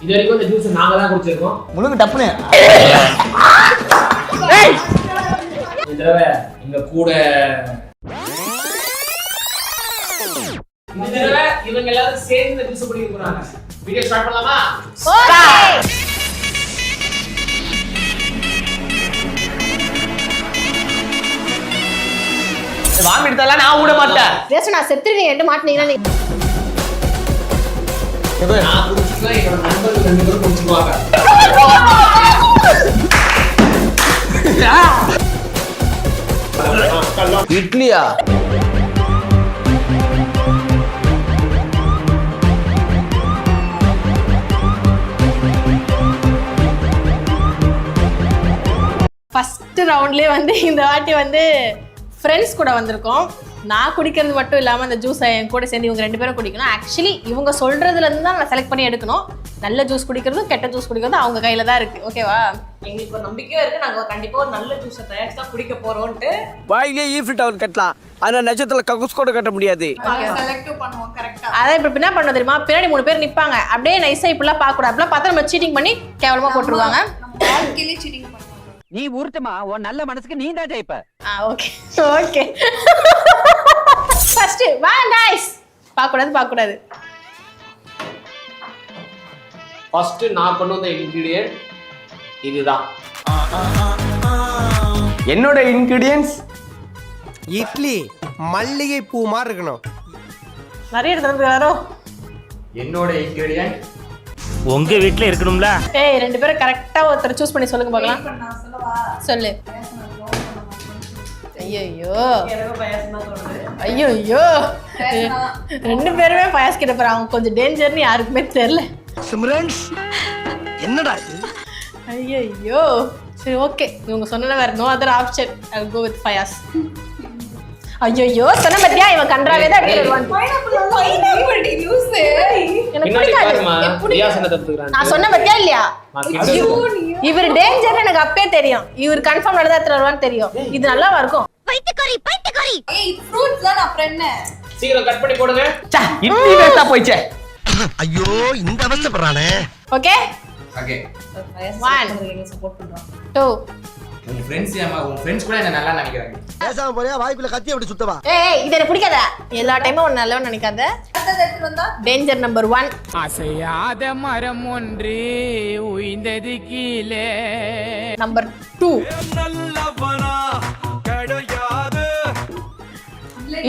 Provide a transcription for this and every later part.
இது வரைக்கும் இந்த ஜூஸ் நாங்க தான் குடிச்சிருக்கோம். முழுங்க டப்புனே. இந்த தடவை எங்க கூட இந்த தடவை இவங்க எல்லாரும் சேர்ந்து இந்த ஜூஸ் குடிக்க போறாங்க. வீடியோ ஸ்டார்ட் பண்ணலாமா? வாமி எடுத்தாலாம் நான் விட மாட்டேன். ரேஷன் நான் செத்துறீங்க என்கிட்ட மாட்டினீங்கன்னா நீங்க நான் குடிச்சுக்கலாம், என்னோட நண்பர்கள் 2 பேரும் குடிச்சுக்குவாங்க. இட்லியா? ஃபர்ஸ்ட் ரவுண்ட்லயே வந்து இந்த வாட்டி வந்து ஃப்ரெண்ட்ஸ் கூட வந்திருக்கோம். நான் குடிக்கிறது மட்டும் இல்லாமல் அந்த ஜூஸை என் கூட சேர்ந்து இவங்க 2 பேரும் குடிக்கணும். ஆக்சுவலி இவங்க சொல்றதுலேருந்து தான் நான் செலக்ட் பண்ணி எடுக்கணும். நல்ல ஜூஸ் குடிக்கிறதும் கெட்ட ஜூஸ் குடிக்கிறதும் அவங்க கையில தான் இருக்கு. ஓகேவா? எங்களுக்கு ஒரு நம்பிக்கையும் இருக்கு. நாங்க கண்டிப்பா ஒரு நல்ல ஜூஸை தயாரிச்சு தான் குடிக்க போறோம்ட்டு. வாயிலே ஈஃபில் டவர் கட்டலாம், ஆனா நட்சத்திரத்துல கக்கூஸ் கூட கட்ட முடியாது. செலக்டிவ் பண்ணுவோம் கரெக்டா. அதான் இப்ப என்ன பண்ண தெரியுமா, பின்னாடி 3 பேர் நிப்பாங்க. அப்படியே நைஸா இப்படிலாம் பார்க்க கூடாது. அப்படிலாம் பார்த்தா நம்ம சீட்டிங் பண்ணி கேவலமா போட்டுருவாங்க. வாழ்க்கையிலே சீட்டிங் பண்ணுவாங்க. நீ ஊர்த்தமா உன் நல்ல மனசுக்கு நீ தான் ஜெயிப்ப. Okay okay. ஃபர்ஸ்ட் வா गाइस. பார்க்க கூடாது. ஃபர்ஸ்ட் நான் கொண்டு வந்த இன்கிரிடியன்ட் இதுதான். என்னோட இன்கிரிடியன்ஸ் இட்லி மல்லிகை பூ மாதிரி இருக்கணும். நிறைய எடுத்துறாரோ. என்னோட இன்கிரிடியன்ட் உங்க வீட்ல இருக்கணும்ல. ஏய் 2 பேரும் கரெக்ட்டா ஒருத்தர் சூஸ் பண்ணி சொல்லுங்க பார்க்கலாம். நான் சொல்லவா? சொல்லு. ஐயோ எனக்கு பயமா தோணுது. ஐயோ 2 பேருமே பாயாஸ் கிட்ட போறாங்க. அவங்க கொஞ்சம் டேஞ்சர்னு யாருக்குமே தெரியல. சிம்ரன்ஸ் என்னடா இது? ஐயோ சரி ஓகே, இவங்க சொன்னா வேற no other option. I will go with boys. ஐயோ சொன்ன பத்தியா இவன் கன்றாவே தான் அப்படியே வருவான். பைனாப்பிள் ஜூஸ் எனக்கு பின்னாடி பிடிக்காது. பாருமா, ரியாஸ் என்ன தத்துக்குறாங்க. நான் சொன்ன பத்தியா இல்லையா? நான் கிட்ட இவர் டேஞ்சர் எனக்கு அப்பவே தெரியும். இவர் கன்ஃபார்ம் நடந்தா எடுத்து வருவான்னு தெரியும். இது நல்லாவா இருக்கும்? ஏய் இது ஃப்ரூட்ஸ் தான். அப்புறம் என்ன? சீக்கிரம் கட் பண்ணி போடுங்க. இட்லி வேஸ்டா போயிச்சே. ஐயோ இந்த அவஸ்தைப்படுறானே. Okay okay. 1 சப்போர்ட் பண்றோம். 2 உங்க ஃப்ரெண்ட்ஸ் கூட என்ன நல்லா நினைக்கிறாங்க. பேசாம போறியா? வாய்க்குள்ள கத்தி அப்படி சுத்தவா? ஏய் இது எனக்கு பிடிக்காத. எல்லா டைமும் ஒன்னு நல்லவன் நினைக்காத. அடுத்து எடுத்து வந்தா டேஞ்சர் நம்பர் 1. அசையாத மரம் ஒன்று உயிர்ந்தது கீழே. நம்பர் 2.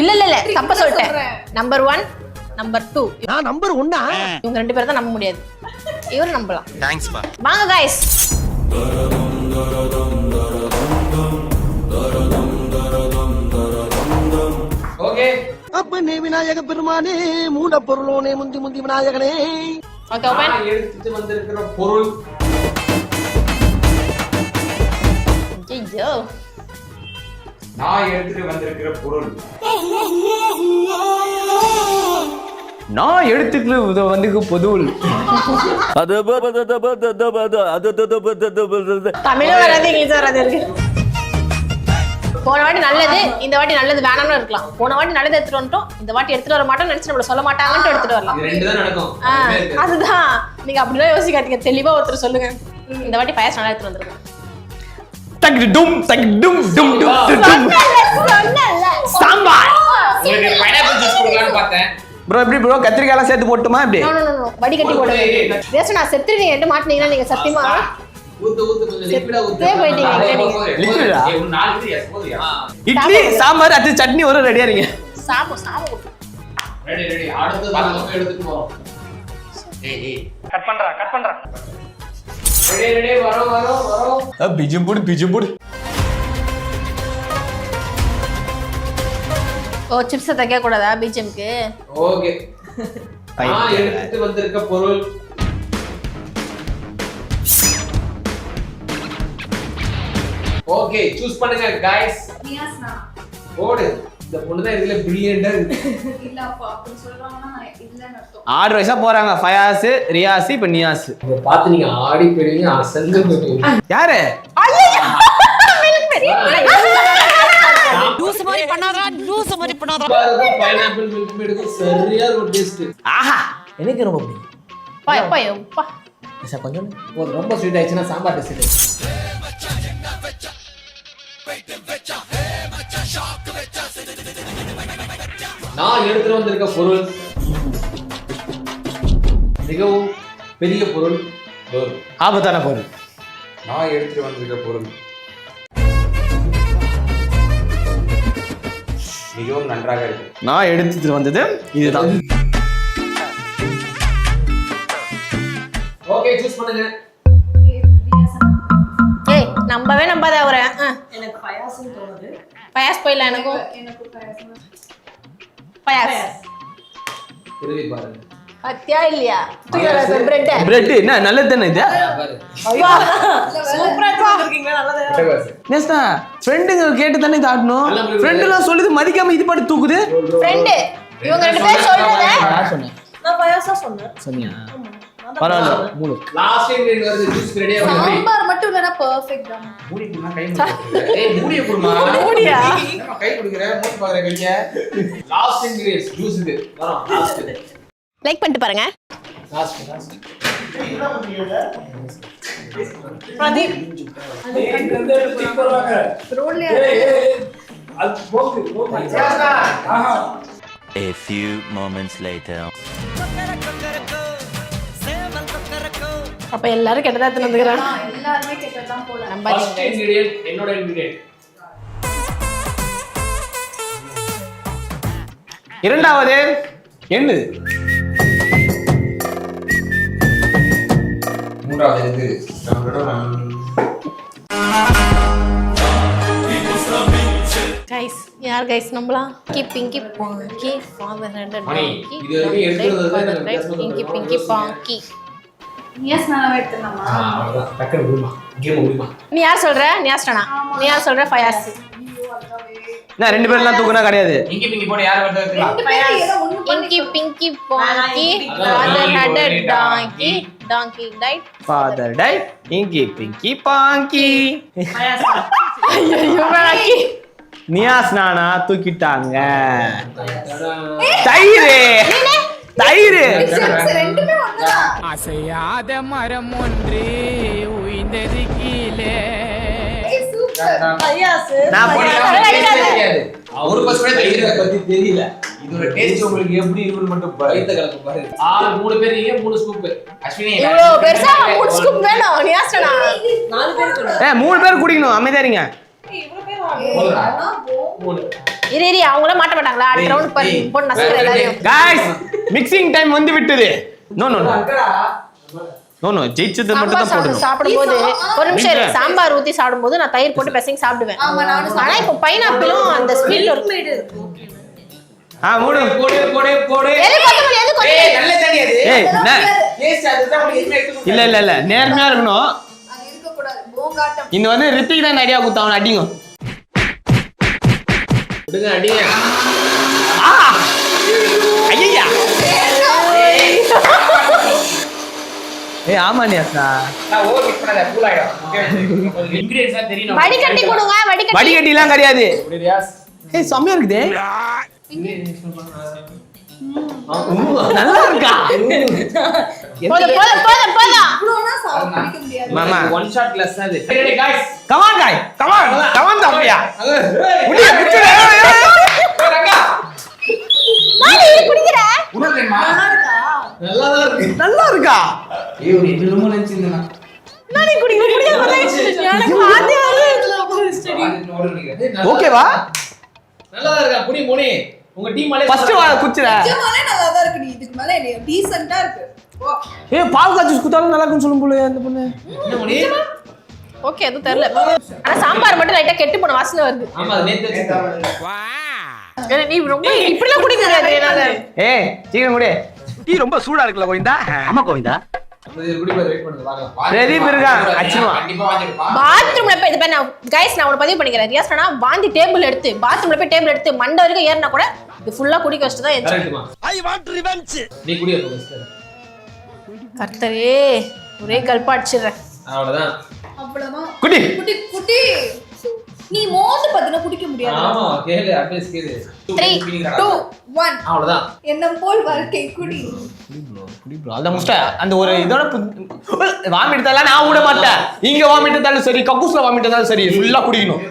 இல்ல தப்பா சொல்லிட்டேன். Number 1 number 2. நான் நம்பர் 1. இவங்க 2 பேரும் தான் நம்ப முடியாது. இவரு நம்பலாம். தேங்க்ஸ் பா. வாங்க गाइस. ஓகே. அப்பனே விநாயக பெருமானே, மூட பொருளோனே, முந்தி விநாயகனே. Okay open. நான் எடுத்துட்டு வந்திருக்கிற பொருள் ஐயோ நான் எடுத்துட்டு வந்திருக்கிற பொருள் நான் எடுத்துட்டு வந்து பொதுவுல். தமிழும் வராது இங்கிலீஷும் வராது இருக்கு. போன வாட்டி நல்லது, இந்த வாட்டி நல்லது வேணாம்னு இருக்கலாம். போன வாட்டி நல்லது எடுத்துட்டு வந்துட்டோம், இந்த வாட்டி எடுத்துட்டு வர மாட்டோம் நினைச்சு நம்மள சொல்ல மாட்டாங்கன்னு எடுத்துட்டு வரலாம். இது 2 தான் நடக்கும். அதுதான் நீங்க அப்படிலாம் யோசிக்காதீங்க. தெளிவா ஒருத்தர் சொல்லுங்க. இந்த வாட்டி பாயாஸ் நல்லா எடுத்துட்டு வந்திருக்கோம். டக் டும் டும் சொன்னல சாம்பார். உங்களுக்கு பைனாப்பிள் ஜூஸ் குடிக்கலாம்னு பார்த்தேன். ப்ரோ எப்படி ப்ரோ கத்திரிக்காய் எல்லாம் சேர்த்து போட்டுமா இப்படி? நோ வடிகட்டி போடுங்க. ரேஷன் நான் செத்துறீங்க என்கிட்ட மாட்டினீங்கன்னா நீங்க சத்தியமா ஊத்து கொஞ்சம் லிக்விடா ஊத்து. செத்தே போயிட்டீங்க. லிக்விடா? ஏய் ஒரு 4 லிட்டர் எஸ் போதுயா. இட்லி சாம்பார் அது சட்னி ஒரு ரெடியா இருங்க. சாமு ரெடி அடுத்து நம்ம எடுத்துட்டு போறோம். ஏய் கட் பண்றா. ரெடி வரோம். பிஜும்புடு. ஓ சிப்ஸ் தைக்க கூடாதா பிஜிஎம்க்கு? ஓகே. நான் எடுத்துட்டு வந்திருக்க பொருள் ஓகே சூஸ் பண்ணுங்க गाइस. நியாஸ்னா போடு. இந்த பொண்ணு தான் இதுல பிரில்லியண்டா இருக்கு. இல்லப்பா அப்படி சொல்றாங்கன்னா இல்லன்னு அர்த்தம். 6 வயசா போறாங்க. ஃபயாஸ், ரியாஸ், இப்ப நியாஸ். இத பார்த்து நீங்க ஆடி போயிடுவீங்க, அசந்து போயிடுவீங்க. யாரு? லூஸ் மாதிரி பண்ணாதா. பைனாப்பிள் மில்க் மேடுக்கு சரியா ஒரு டேஸ்ட். ஆஹா எனக்கு ரொம்ப பிடிக்கும். பா சார் கொஞ்சம் போதும், ரொம்ப ஸ்வீட் ஆயிடுச்சுன்னா சாம்பார் டேஸ்ட். நான் எடுத்துட்டு வந்திருக்க பொருள் மிகவும் பெரிய பொருள். ஆபத்தான பொருள். நான் எடுத்துட்டு வந்திருக்க பொருள் மிகவும் நன்றாக இருக்கு. நான் எடுத்துட்டு வந்தது இதுதான். ஓகே, சூஸ் பண்ணுங்க. ஏய் நம்பவே நம்பாத அவரை. எனக்கு பயாசம் தோணுது. பயாஸ் போயிடலாம் எனக்கும். பயாஸ் திருவி பாருங்க. பத்தியா இல்லையா? பிரெட் பிரெட் என்ன நல்லது தானே இது? பாரு. சூப்பரா இருக்கீங்க. நல்லது. நேஸ்தா ஃப்ரெண்டுங்க கேட்டு தானே தாட்டணும். ஃப்ரெண்ட் எல்லாம் சொல்லுது மதிக்காம இது பாட்டு தூக்குது. ஃப்ரெண்ட் இவங்க ரெண்டு பேரும் சொல்றத நான் சொன்னேன். நான் பயாசம் சொன்னேன். சொன்னியா? பரவாயில்ல மூணு. லாஸ்ட் டைம் ரெண்டு வருது ஜூஸ் ரெடியா வந்து. சாம்பார் மட்டும் இல்லனா பெர்ஃபெக்ட் தான். மூடி குடுமா கை மூடி. ஏய் மூடிய குடுமா. மூடியா? நம்ம கை குடுக்குற மூடி பாக்குற கைய. லாஸ்ட் இன்கிரிடியன்ஸ் ஜூஸ் இது. வரோம் லாஸ்ட். லைக் பண்ணிட்டு பாருங்க. லாஸ்ட். பிரதீப் ரோட்ல A few moments later. அப்ப எல்லாரும் கெட்டதா எடுத்து வந்துக்கறாங்க. எல்லாரும் கேட்டதான் போல. ஃபர்ஸ்ட் இன்கிரிடியன்ட் என்னோட இன்கிரிடியன்ட். இரண்டாவது என்னது? மூன்றாவது இது கைஸ் யார் கைஸ் நம்மலாம் பிங்கி பாங்கி ஃபாதர் ஹண்ட் மணி, இது வரைக்கும் எடுத்துறது பிங்கி பிங்கி பாங்கி. நியாஸ் நான் எடுத்துனமா. அவ்வளவுதான். டக்கர் விடுமா. கேம் விடுமா. நீ யார் சொல்ற? நியாஸ்டனா. நீ யார் சொல்ற? ஃபயாஸ். நான் ரெண்டு பேர்லாம் தூக்குனா கிடையாது. இங்க பிங்கி போட யார் வரது வைக்கலாம். ரெண்டு பேரும் ஏதோ ஒண்ணு pinky pinky ponky father had donkey donkey died father die inky pinky பாங்கி. ஐயோ மராக்கி. நியாஸ் நானா தூக்கிட்டாங்க. தயிர் தயிர். ரெண்டுமே ஒண்ணுதான். அசையாத மரம் ஒன்று உயிர்ந்தது கீழே. ஏய் சூப்பர். பயாஸ். நான் தெரியாது. ஒரு பஸ்மே தயிர பத்தி தெரியல. இதோட டேஸ்ட் உங்களுக்கு எப்படி இருக்குன்னு மட்டும் வைத்த கலக்கு பாரு. மூணு பேர் நீங்க 3 ஸ்கூப். அஸ்வினி இவ்வளோ பெருசா 3 ஸ்கூப் வேணும். நியாஸ்டனா. 4 பேர் கூட. 3 பேர் குடிக்கணும். அமைதியா இருங்க. இவ்வளவு பேர் வாங்க. அதான் போ. 3. இரு அவங்கள மாட்ட மாட்டாங்களா? அடுத்த ரவுண்ட் போட்டு நசுக்குற எல்லாரையும். गाइस மிக்சிங் டைம் வந்து விட்டது. No no no no no ஜெயிச்சது மட்டும் தான் போடணும். சாப்பிடும்போது ஒரு நிமிஷம் இரு. சாம்பார் ஊத்தி சாப்பிடும்போது நான் தயிர் போட்டு பெசைங்க சாப்பிடுவேன். ஆமா நானும் ஆனா இப்போ பைனாப்பிளும் அந்த ஸ்வீட்ல ஒரு மூடு போடு எது கொத்தமல்லி எது கொத்தமல்லி? ஏய் நல்ல தண்ணி அது. ஏய் டேஸ்ட் அதுதான் உங்களுக்கு எக்ஸ்பெக்ட் இல்ல நேர்மையா இருக்கணும். அது இருக்க கூடாது. போங்காட்டம். இந்த வந்து ரித்திக் தான் ஐடியா கொடுத்தவன் அடிங்க. விடுங்க அடிங்க. ஐயா ஏய் ஆமா நியாஸ்னா. நான் ஓவர் மிக்ஸ் பண்ணாத கூல் ஆயிடும். ஓகே. இன்கிரிடியன்ட்ஸ் தெரியணும். வடிகட்டி கொடுங்க வடிகட்டி. வடிகட்டிலாம் கிடையாது. ரியாஸ். ஏய் செம்மையா இருக்குதே. நல்லா இருக்கா? போதும். இவ்வளவுனா சாப்பிட பிடிக்க முடியாது. மாமா ஒன் ஷாட் கிளாஸ் அது. Ready guys. Come on guys come on தம்பியா. முடிய குடிடா. ரங்கா. மாலி குடிங்கற. உனக்கு நல்லா தான் இருக்கு. நல்லா இருக்கா? ஐயோ நீ ரொம்ப நினைச்சிருந்தா. நானே குடிங்க எனக்கு ஆதி ஓகேவா? நல்லா தான் இருக்கா. புடி முனி. உங்க டீம் மேல ஃபர்ஸ்ட் குடிச்சற. நிஜமாலே நல்லா தான் இருக்கு. நீ இதுக்கு மேல டீசன்ட்டா இருக்கு. ஓ. ஏய் பால் காய்ச்சி குத்தாலும் நல்லா இருக்குன்னு சொல்லும் போல அந்த பொண்ணு. என்ன முனி? ஓகே அது தெரியல. ஆனா சாம்பார் மட்டும் லைட்டா கெட்டு போன வாசனை வருது. ஆமா அது நேத்து வச்சிருக்கேன். நீ ரொம்ப இப்படிலாம் குடிக்க முடியாது என்னால. ஏய் சீக்கிரம் குடி. டீ ரொம்ப சூடா இருக்குல கோவிந்தா. ஆமா கோவிந்தா. இது குடி பாரு வெயிட் பண்ணுங்க பார்க்கலாம். பிரதீப் இருக்கான் அச்சுமா. கண்டிப்பா வாங்கிருப்பா. பாத்ரூம்ல போய் இது நான் गाइस நான் ஒரு பதிவு பண்ணிக்கிறேன். ரியாஸ் அண்ணா வாந்தி டேபிள் எடுத்து பாத்ரூம்ல போய் டேபிள் எடுத்து மண்டை வரைக்கும் ஏறினா கூட இது ஃபுல்லா குடிக்க வச்சிட்டு தான் ஏச்சு. கரெக்ட்மா. I want revenge. நீ குடி அப்ப. கர்த்தரே ஒரே கல்பா அடிச்சிடுறேன். அவ்வளவுதான். அவ்வளவுதான். குடி. குட்டி. நீ மோந்து பத்தின குடிக்க முடியாது. ஆமா கேளு அட்வைஸ் கேளு. 3 2 1 அவ்வளவுதான். என்ன போல் வாழ்க்கை குடி. குடி ப்ரோ அதான் முஸ்டா அந்த ஒரு இதோட வாமிட் எடுத்தாலும் நான் விட மாட்டேன். இங்க வாமிட் எடுத்தாலும் சரி, கக்கூஸ்ல வாமிட் எடுத்தாலும் சரி, ஃபுல்லா குடிக்கணும்.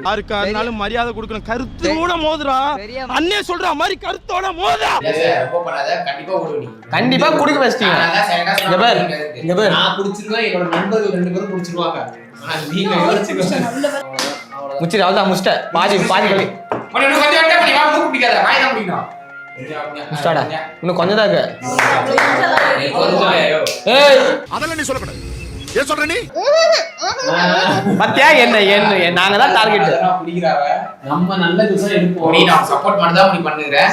யாருக்காருனாலும் மரியாதை கொடுக்கணும். கருத்து கூட மோதுறா அண்ணே சொல்ற மாதிரி கருத்தோட மோதா. கண்டிப்பா குடிக்க வச்சிட்டீங்க. இங்க பாரு நான் குடிச்சிருவேன், என்னோட நண்பர்கள் 2 பேரும் குடிச்சிருவாங்க. ஆனா நீங்க யோசிச்சுக்கோங்க. முச்சிரி அவ்வளவுதான் முஸ்டா பாதி கவி இன்னும் கொஞ்சம் வந்தா நீ வா மூக்கு பிடிக்காத வாய் தான் பிடிக்கணும். முஸ்டாடா இன்னும் கொஞ்சம் தான் இருக்கு. அதெல்லாம் நீ சொல்லக்கூடாது. ஏன் சொல்ற நீ? பத்தியா என்ன நாங்க தான் டார்கெட். பிடிக்கறாவ நம்ம நல்ல ஜூஸா எடுப்போம். நீ நான் சப்போர்ட் பண்ணதா நீ பண்ணுற.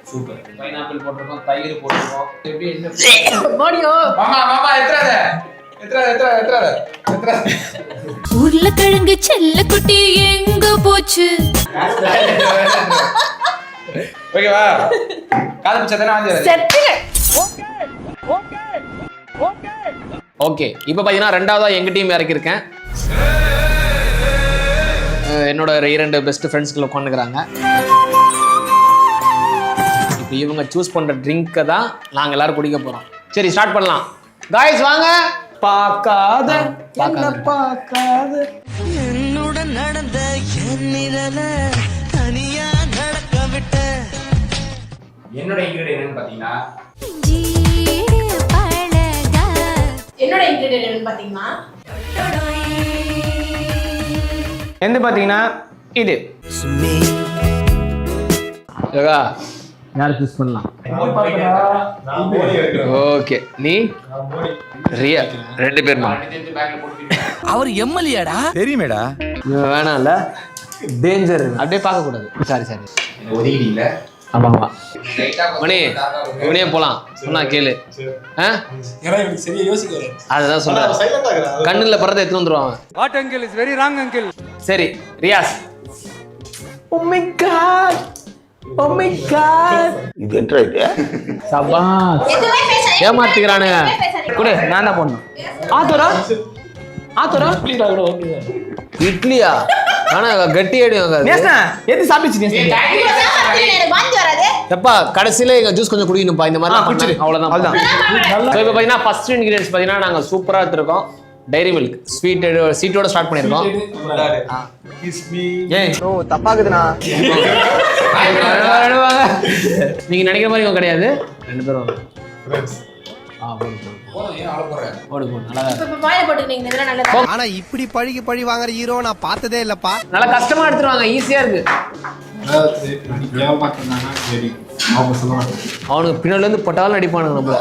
சூப்பர். பைனாப்பிள் போட்டுறோம், தயிர் போட்டுறோம். எப்படி என்ன போடியோ மாமா எத்ராத உருளைக்கிழங்கு செல்ல குட்டி எங்க போச்சு? ஓகேவா? காது பிச்சதனா வந்து செத்துங்க. ஓகே இப்போ பார்த்தீங்கன்னா ரெண்டாவதாக எங்கள் டீம் இறக்கியிருக்கேன். என்னோட 2 பெஸ்ட் ஃப்ரெண்ட்ஸ்களை உட்காந்துக்கிறாங்க. இப்போ இவங்க சூஸ் பண்ணுற ட்ரிங்கை தான் நாங்கள் எல்லாரும் குடிக்க போகிறோம். சரி ஸ்டார்ட் பண்ணலாம். காய்ஸ் வாங்க. பார்க்காத என்னுடன் நடந்த என் நிழல தனியா நடக்க விட்ட. என்னோட இன்கிரிடியன்ட் என்னன்னு பாத்தீங்கன்னா என்னோட இன்கிரிடியன்ட் என்னன்னு பாத்தீங்கன்னா எந்த பாத்தீங்கன்னா இது யோகா யார் சூஸ் பண்ணலாம்? ஓகே நீ ரியா 2 பேருமா? அவர் எம்எல்ஏடா தெரியுமேடா. வேணாம்ல டேஞ்சர் அப்படியே பார்க்க கூடாது. சாரி ஒதுக்கிடீங்கள. ஆமாமா மணி இவனே போலாம் சொன்னா கேளு. அதுதான் சொல்றேன். கண்ணுல பறத்தை எடுத்து வந்துருவாங்க. What uncle is very wrong uncle. சரி Riyaz. Oh my god. Oh my god. இது என்ன இது? சபாஸ் ஏமாத்திக்கிறானுங்க. குடு நான் தான் போடணும். ஆத்தோரா இட்லியா? ஆனா கட்டி அடிவாங்க. நேஸ்னா எது சாப்பிடுச்சு நேஸ்னா? எப்பா கடைசியில எங்க ஜூஸ் கொஞ்சம் குடிக்கணும்ப்பா. இந்த மாதிரி குடிச்சிரு. அவ்வளவுதான். ஸோ இப்போ பார்த்தீங்கன்னா ஃபர்ஸ்ட் இன்கிரியன்ஸ் பார்த்தீங்கன்னா நாங்கள் சூப்பராக எடுத்துருக்கோம். டைரி மில்க் ஸ்வீட்டோட ஸ்டார்ட் பண்ணியிருக்கோம். ஏய் ஓ தப்பாக்குதுண்ணா. நீங்க நினைக்கிற மாதிரி இவங்க கிடையாது. 2 பேரும் ஆனா இப்படி பழி வாங்குற ஹீரோ நான் பார்த்ததே இல்லப்பா. நல்லா கஷ்டமா எடுத்துருவாங்க. ஈஸியா இருக்கு. அவனுக்கு பின்னால இருந்து பட்டாலும் அடிப்பானுங்க நம்மள.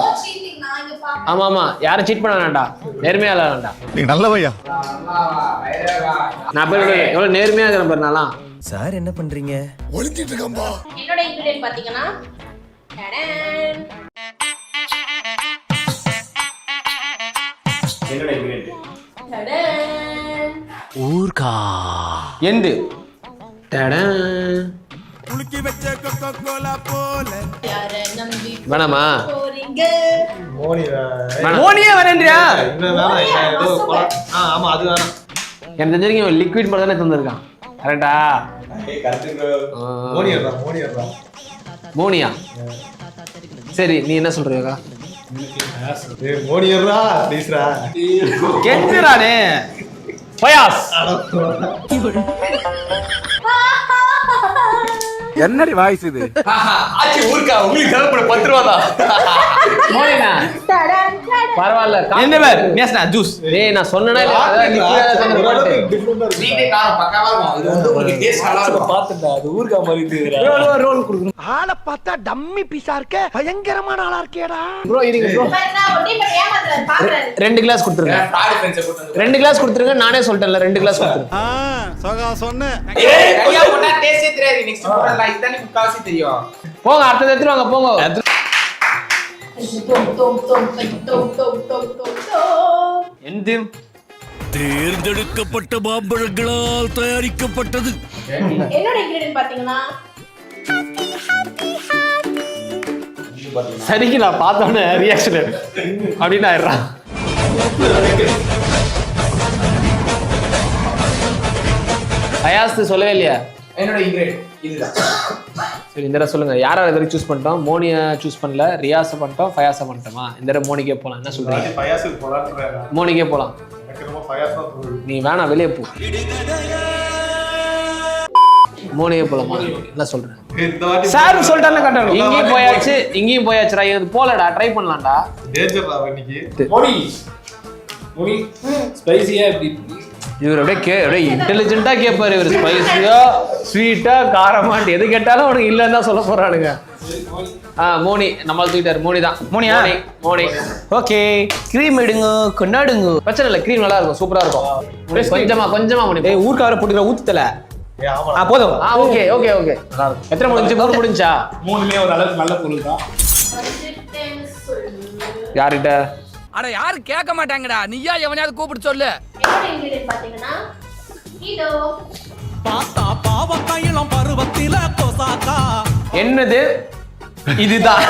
ஆமா யாரும் சீட் பண்ண வேண்டாம். நேர்மையா வேண்டாம். நீ நல்லவையா. நான் பேர் எவ்வளவு நேர்மையா இருக்கிறேன் பாரு. நான்லாம் சார் என்ன பண்றீங்க? ஒளிஞ்சிட்டு இருக்கம்பா. என்னோட இன்கிரிடியன்ட் பாத்தீங்கன்னா என்னோட இன்கிரிடியன்ட் ஊர்கா எந்து குலுக்கி வச்ச கொக்கோ கோலா போல. யார நம்பி வேணாமா? போறீங்க? மோனியே வரேன்றியா? ஆமா அது வேணாம். எனக்கு தெரிஞ்சிருக்கீங்க லிக்விட் மட்டும் தானே தந்திருக்கான். கரெக்டா? மோனியா சரி நீ என்ன சொல்றியோகா? கெட்டுறானே பயாஸ். என்னடி வாய்ஸ் இது? ஆச்சி ஊர்கா உங்களுக்கு தேவைப்பட 10 ரூபா தான். மோனினா பரவாயில்ல. என்ன பேர் நேஸ்னா ஜூஸ். டேய் நான் சொன்னேனா இல்ல அதான் லிக்விடா தந்திருப்பான். நீட்டே காரம் பக்காவா இருக்கும். இது வந்து உங்களுக்கு டேஸ்ட் நல்லா இருக்கும். பாத்துடா அது ஊர்கா மாதிரி இருக்குடா. ரோல் குடுக்கணும். ஆளை பார்த்தா டம்மி பீஸா இருக்க. பயங்கரமான ஆளா இருக்கேடா. ப்ரோ இருங்க ப்ரோ. நான் ஒண்ணே பண்ண ஏமாத்துறேன் பாக்குறேன். 2 கிளாஸ் கொடுத்துருங்க. ஃப்ராட் ஃப்ரெண்ட்ஸ் போட்டு வந்து 2 கிளாஸ் கொடுத்துருங்க. நானே சொல்லிட்டேன்ல 2 கிளாஸ் கொடுத்துருங்க. சகா சொன்னேன். ஏய் கையா போட்டா டேஸ்டே தெரியாது. நெக்ஸ்ட் போடலாம். இதுதான் நீ முக்காவாசி தெரியும். போங்க அடுத்தது எடுத்துட்டு வாங்க போங்க. எந்து தேர்ந்தெடுக்கப்பட்ட மாம்பழங்களால் தயாரிக்கப்பட்டது. என்னோட இன்கிரிடியன்ட் பாத்தீங்கன்னா சரிக்கு நான் பார்த்தோன்னே ரியாக்ஷன் அப்படின்னு ஆயிடுறான். அயாஸ் சொல்லவே இல்லையா? என்னோட இன்கிரிடியன்ட் இதுதான். சரி இந்த தடவை சொல்லுங்க யார் யார் வரைக்கும் சூஸ் பண்ணிட்டோம்? மோனியை சூஸ் பண்ணல, ரியாஸை பண்ணிட்டோம், ஃபயாஸை பண்ணிட்டோமா? இந்த தடவை மோனிக்கே போகலாம். என்ன சொல்றீங்க? மோனிக்கே போகலாம். நீ வேணாம் வெளியே போ. மோனியே போலாமா? என்ன சொல்றேன்? சார் சொல்லிட்டானே கட்டணும். இங்கேயும் போயாச்சுடா. இது போலடா, ட்ரை பண்ணலாம்டா. இவர் அப்படியே இன்டெலிஜென்ட்டா கேட்பாரு. இவர் ஸ்பைசியா ஸ்வீட்டா காரமாட்டு எது கேட்டாலும் அவனுக்கு இல்லைன்னு தான் சொல்ல போறானுங்க. மோனி நம்மளால தூக்கிட்டாரு. மோனி தான். மோனியா? மோனி. ஓகே, க்ரீம் எடுங்க, கொண்டாடுங்க. பிரச்சனை இல்லை, க்ரீம் நல்லா இருக்கும், சூப்பரா இருக்கும். கொஞ்சமா மோனி. ஊர்க்கார போட்டுக்கிற ஊத்துத்தல போதும். ஓகே ஓகே ஓகே, நல்லா இருக்கும். எத்தனை முடிஞ்சு? 3 முடிஞ்சா? 3மே ஒரு அளவுக்கு நல்ல பொருள் தான். யார்கிட்ட? அட யாரும் கேட்க மாட்டாங்கடா, நீயா எவனையாவது கூப்பிட்டு சொல்லு. என்னோட இன்கிரிடியன்ட் பாத்தீங்கன்னா இதோ என்னது? இதுதான்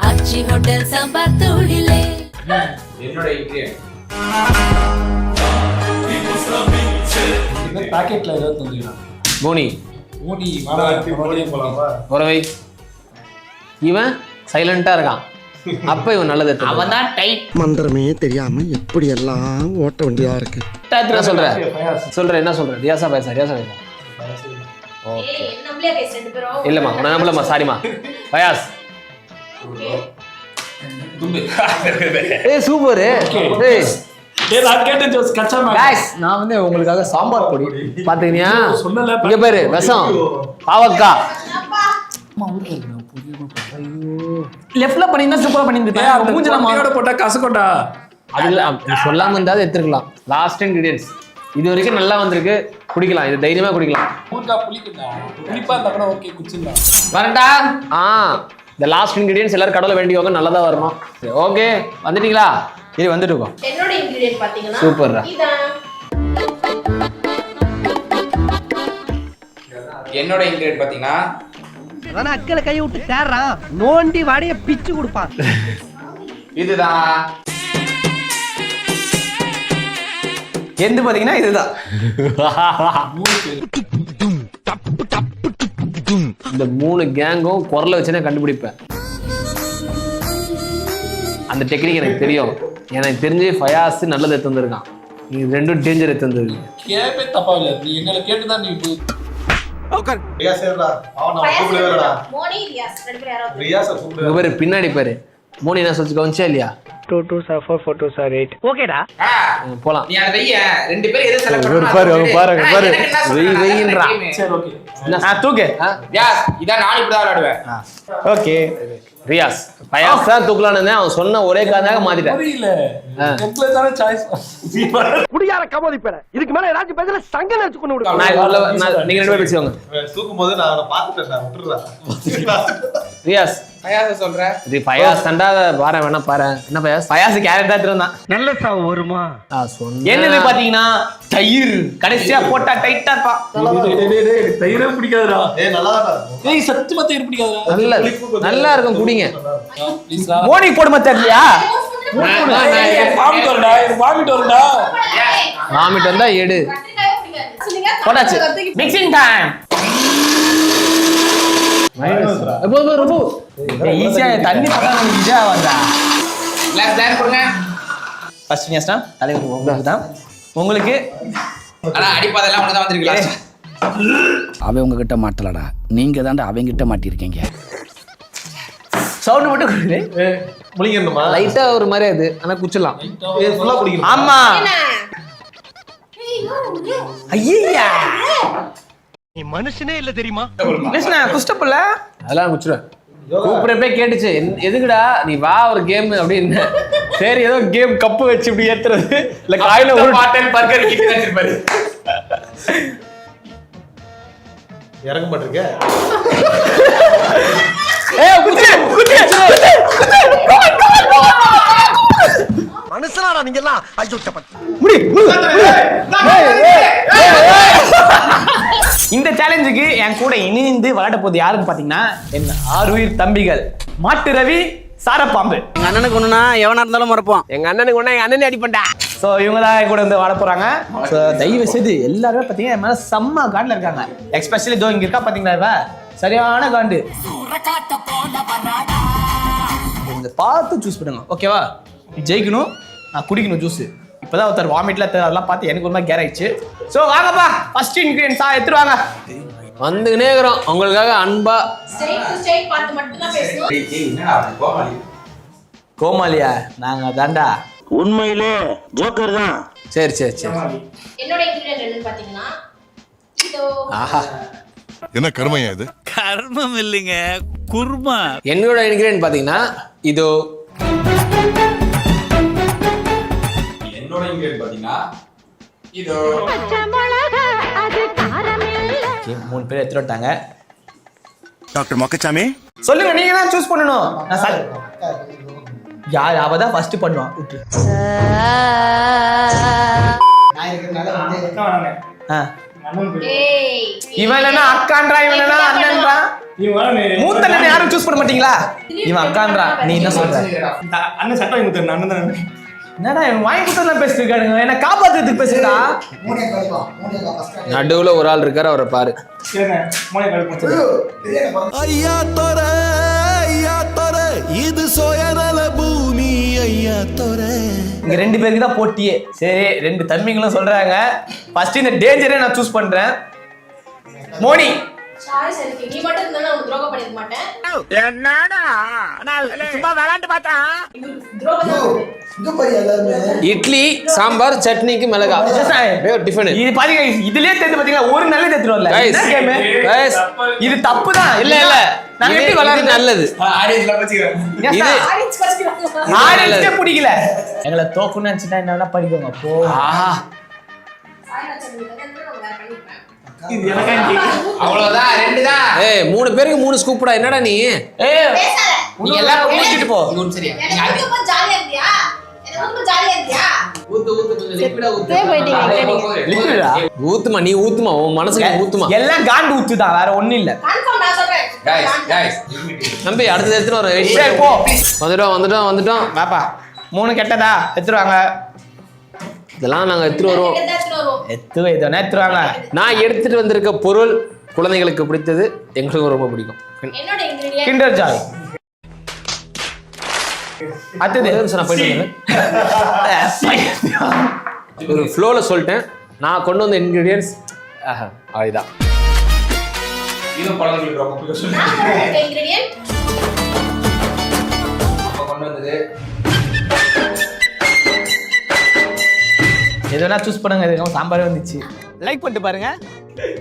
அச்சி ஹோட்டல் சாம்பார் தூளிலே. என்னோட இன்கிரியன்ட் பாக்கெட்ல ஏதோ தந்துடலாம். மோனி உறவை இவன் சைலண்டா இருக்கான். அப்ப இவன் நல்லது. அவன் தான் டைட். மந்திரமே தெரியாம எப்படி எல்லாம் ஓட்ட வேண்டியதா இருக்கு. என்ன சொல்ற? என்ன சொல்ற? ரியாஸா பேசா? ஏய் நம்மளே கைஸ் ரெண்டு பேரும். இல்லம்மா நான் நம்பலம்மா, சாரிம்மா. ஃபயாஸ். சூப்பர். நான் வந்து உங்களுக்காக சாம்பார் பொடி பாத்துக்கினியா? இங்க பாரு, விஷம், பாவக்கா. லெஃப்ட்ல பண்ணிருந்தா சூப்பரா பண்ணிருந்தேன். மூஞ்சல மாவோட போட்டா கசக்கோட்டா. அதுல சொல்லாம இருந்தாலும் எடுத்துக்கலாம். லாஸ்ட் இன்கிரிடியன்ஸ் இது வரைக்கும் நல்லா வந்திருக்கு. குடிக்கலாம், இது தைரியமா குடிக்கலாம். புளிப்பா இருந்தா கூட ஓகே, குடிச்சிடலாம். வரட்டா? இந்த லாஸ்ட் இன்கிரிடியன்ஸ் எல்லாரும் கடவுளை வேண்டியவங்க நல்லதா வரணும். ஓகே, வந்துட்டீங்களா? இது வந்துட்டு இருக்கோம். என்னோட இன்கிரிடியன்ட் பாத்தீங்கன்னா சூப்பர்ரா. இதான். என்னோட இன்கிரியன்ட் பாத்தீங்கன்னா அதான் அக்கல கை விட்டு தேடுறான், நோண்டி வாடைய பிச்சு கொடுப்பான். இதுதான். எந்த பாத்தீங்கன்னா இதுதான். இந்த 3 கேங்கும் குரலை வச்சுனே கண்டுபிடிப்பேன். அந்த டெக்னிக் எனக்கு தெரியும். எனக்கு தெரிஞ்சு ஃபயாஸ் நல்லது எடுத்து வந்திருக்கான். நீ ரெண்டும் டேஞ்சர் எடுத்து வந்திருக்கு. கேப்பே தப்பா இல்ல, நீ எங்களை கேட்டுதான் நீ மோனி ரியாஸ் ரெண்டு பேரும் யாராவது. பாரு பின்னாடி பாரு. மோனி என்ன சொல்லிச்சு கவனிச்சா இல்லையா? 2 2s are 4 4 2s are 8. ஓகேடா, போலாம். நீ அத வெய்ய. ரெண்டு பேரும் எதை செலக்ட் பாரு வெயின்றா. சரி ஓகே. தூக்கு. யாஸ், இதான் நான் இப்படி தான் விளையாடுவேன். ஓகே. ரியாஸ் ஃபயாஸ் தான் தூக்கலான்னு அவன் சொன்ன ஒரே காரணமாக மாத்திட்டேன். புரியல. எக்ஸ்பிரஸான சாய்ஸ். குடியார கமோதிப்பேற. இதுக்கு மேல ஏதாச்சும் பேசல சங்க நினைச்சு கொண்டு விடு. நீங்க ரெண்டு பேரும் பேசிவாங்க. தூக்கும்போது நான் அவனை பார்த்துட்டேன், விட்டுறேன். ரியாஸ் ஃபயாஸ் சொல்ற. இது ஃபயாஸ் தண்டா பாரு, வேணா பாரு. என்ன ஃபயாஸ்? ஃபயாஸ் கேரட் தான் இருந்தான். நல்ல சாவு வருமா? என்னது பாத்தீங்கன்னா தயிர். கடைசியா போட்டா டைட்டா இருப்பான். தயிரே பிடிக்காதுடா. நல்லாதான் ஏய் சத்தியமா தயிர் பிடிக்காதுடா. நல்லா இருக்கும், குடிங்க. மோனி போடுமா தெரியலையா? வாமிட் வரும்டா. வாமிட் வந்தா எடு. போட்டாச்சு. Mixing time. ஈஸியா தண்ணி பார்த்தா ஈஸியா வந்தா. கிளாஸ் டைம் கொடுங்க. ஃபர்ஸ்ட் நியஸ்டா தலைவர் உங்களுக்கு தான். உங்களுக்கு ஆனா அடிப்பாதெல்லாம் உனக்கு தான் வந்திருக்கலாம். அவன் உங்ககிட்ட மாட்டலடா, நீங்க தான்டா அவங்கிட்ட மாட்டிருக்கீங்க. சவுண்ட் மட்டும் கொடுங்க. முழிக்கணுமா? லைட்டா ஒரு மாதிரி அது, ஆனா குச்சிடலாம். ஃபுல்லா குடிக்கணும். ஆமா. ஐயா நீ மனுஷனே இல்ல தெரியுமா? கிருஷ்ணா குஷ்டப்பல்ல அதெல்லாம் குச்சிடுவேன். கூப்பிடுறப்பே கேட்டுச்சு, எதுக்குடா நீ வா ஒரு கேம் அப்படின்னு. சரி ஏதோ கேம் கப்பு வச்சு இப்படி ஏத்துறது இல்ல காயில ஒரு பாட்டன் பர்கர் கிட்ட வச்சிருப்பாரு. இறங்க மாட்டிருக்க. மனுஷனாடா நீங்க எல்லாம். ஐயோ இந்த சேலஞ்சுக்கு என் கூட இணைந்து விளையாட போது யாருன்னு பாத்தீங்கன்னா என் ஆறுயிர் தம்பிகள் மாட்டு ரவி, சாரப்பாம்பு. எங்க அண்ணனுக்கு ஒண்ணுனா எவனா இருந்தாலும் மறப்போம். எங்க அண்ணனுக்கு ஒண்ணா எங்க அண்ணன் அடிப்பண்டா. ஸோ இவங்க தான் என் கூட வந்து வாழ போறாங்க. ஸோ தயவு செய்து எல்லாருமே பார்த்தீங்கன்னா என் மேலே செம்ம காட்டில் இருக்காங்க. எக்ஸ்பெஷலி இதோ இங்கே இருக்கா பார்த்தீங்களா, சரியான காண்டு. இந்த பார்த்து சூஸ் பண்ணுங்க ஓகேவா? ஜெயிக்கணும், நான் குடிக்கணும் ஜூஸ். இப்போதான் ஒருத்தர் வாமிட்ல அதெல்லாம் பார்த்து எனக்கு ஒரு மாதிரி கேர் ஆயிடுச்சு. ஸோ வாங்கப்பா ஃபர்ஸ்ட் இன்கிரியன்ஸா எடுத்துட்டு வாங்க. வந்துக்கினே இருக்கிறோம் உங்களுக்காக அன்பா. கோமாளியா? நாங்க தாண்டா. உண்மையிலே ஜோக்கர் தான். சரி சரி சரி. என்னோட இன்கிரியன்ட் என்னன்னு பாத்தீங்கன்னா இதோ. ஆஹா, என்ன கர்மையா இது? கர்மம் இல்லைங்க, குர்மா. என்னோட இன்கிரியன்ட் பாத்தீங்கன்னா இதோ. என்னோட இன்கிரியன்ட் பாத்தீங்கன்னா இதோ. மூணு பேர் எடுத்துட்டு வந்துட்டாங்க. டாக்டர் மொக்கச்சாமி சொல்லுங்க, நீங்க தான் சூஸ் பண்ணணும். யார் அவதான் ஃபர்ஸ்ட் பண்ணுவான். விட்டு இவன் இல்லைன்னா அக்கான்றா, இவன் இல்லைன்னா அண்ணன்றா. மூத்த அண்ணன் யாரும் சூஸ் பண்ண மாட்டீங்களா? இவன் அக்கான்றா, நீ என்ன சொல்ற? அண்ணன் சட்டம் வாங்கி கொடுத்தாரு, அண்ணன் தானே. என்னடா இவன் வாங்கி கொடுத்தா பேசிட்டு இருக்கானுங்க, என்ன காப்பாத்துறதுக்கு பேசுறா. நடுவுல ஒரு ஆள் இருக்காரு, அவரை பாரு. ஐயா தோர ஐயா தோர இது சுயநல பூமி ஐயா தோர. இங்க ரெண்டு பேருக்கு தான் போட்டியே. சரி, ரெண்டு தம்பிங்களும் சொல்றாங்க. ஃபர்ஸ்ட் இந்த டேஞ்சரை நான் சூஸ் பண்றேன். மோனி சாரி சரி, நீ மட்டும் இருந்தா நான் துரோகம் பண்ணிருக்க மாட்டேன். என்னடா நான் சும்மா விளையாண்டு பார்த்தேன். இட்லி சாம்பார் சட்னிக்கு மிளகா டிஃபன். இது பாத்தீங்க, இதுலயே தெரிஞ்சு பாத்தீங்களா ஒரு நல்லது எடுத்துருவோம்ல. இது தப்பு தான். இல்ல இல்ல, நாங்க எப்படி விளையாடுறது நல்லது. இது ஆரஞ்சு பிடிக்கல. எங்களை தோக்கணும்னு நினைச்சுட்டா என்ன படிக்கோங்க போ. அவ்வளவுதான், ரெண்டு தான். ஏய், 3 பேருக்கு 3 ஸ்கூப்டா. என்னடா நீ? நீ எல்லாரும் ஊத்திட்டு போ. சரியா? ஜாலியா இருந்தியா? ரொம்ப ஜாலியா இருந்தியா? ஊத்து ஊத்து கொஞ்சம் லிக்விடா ஊத்து. லிக்விடா? ஊத்துமா, நீ ஊத்துமா, உன் மனசுக்கு ஊத்துமா. எல்லாம் காண்டு ஊத்துதான், வேற ஒண்ணும் இல்ல. கன்ஃபார்ம் நான் சொல்றேன். गाइस நம்பி அடுத்து எடுத்துட்டு வர. சரி போ. வந்துட்டோம். பாப்பா 3 கெட்டதா எடுத்துருவாங்க. இதெல்லாம் நாங்க எடுத்துட்டு வருவோம். எடுத்துருவாங்க. நான் எடுத்துட்டு வந்திருக்க பொருள் குழந்தைகளுக்கு பிடித்தது, எங்களுக்கு ரொம்ப பிடிக்கும். என்னோட இன்கிரிடியன்ட் கிண்டர் ஜாய். அடுத்தது நான் போயிட்டு ஒரு ஃப்ளோல சொல்லிட்டேன். நான் கொண்டு வந்த இன்கிரிடியன்ஸ் அதுதான். இது குழந்தைகளுக்கு ரொம்ப பிடிக்கும். இன்கிரிடியன்ட் அப்ப கொண்டு வந்தது எதுனா சூஸ் பண்ணுங்க. எதுவும் சாம்பாரே வந்துச்சு. லைக் பண்ணிட்டு பாருங்க.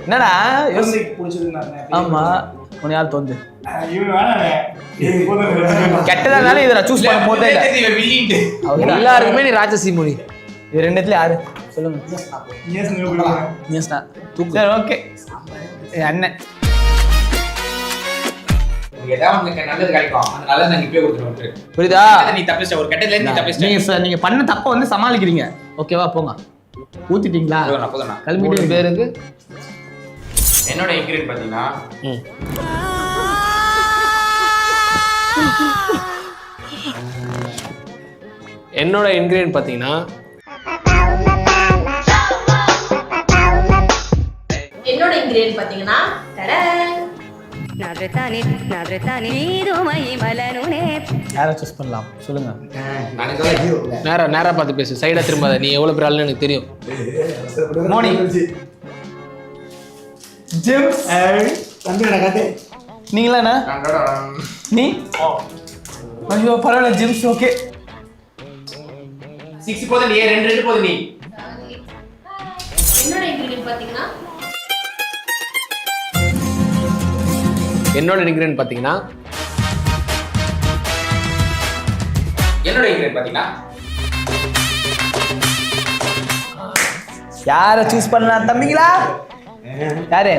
என்னடா ஆமா உன்னை யார் தோந்து கெட்டதானாலும் இதை நான் சூஸ் பண்ண போதே இல்லை. எல்லாருக்குமே நீ ராட்சசி மொழி. இது ரெண்டுத்துல யாரு சொல்லுங்க. சரி ஓகே அண்ணன். நல்லது கிடைக்கும், அந்த நல்லது நாங்க இப்பவே கொடுத்துருவோம். புரியுதா? நீ தப்பிச்ச ஒரு கெட்டதுல இருந்து நீ தப்பிச்ச. நீங்க பண்ண தப்ப வந்து சமாளிக்கிறீங்க. ஓகேவா? போங்க. ஊத்திட்டீங்களா? கிளம்பிட்டு பேருக்கு. என்னோட இன்கிரியன்ட் பாத்தீங்கன்னா என்னோட இன்கிரியன்ட் பாத்தீங்கன்னா என்னோட இன்கிரிடியன்ட் பாத்தீங்கன்னா யாரை சூஸ் பண்ணலாம் சொல்லுங்க. நேரா பார்த்து பேசு, சைடா திரும்பாத. நீ எவ்வளவு பெரிய ஆளுன்னு எனக்கு தெரியும். மோனி ஜேம்ஸ் நீங்களா? நீ ஐயோ பரவாயில்ல ஜேம்ஸ். ஓகே 6 போது நீ 2 போது நீ. என்னோட இன்கிரிடியன்ட் பாத்தீங்கன்னா என்னோட இன்கிரியன்ட் பாத்தீங்கன்னா யாரை சூஸ் பண்ணலாம் தம்பிங்களா? யாரு?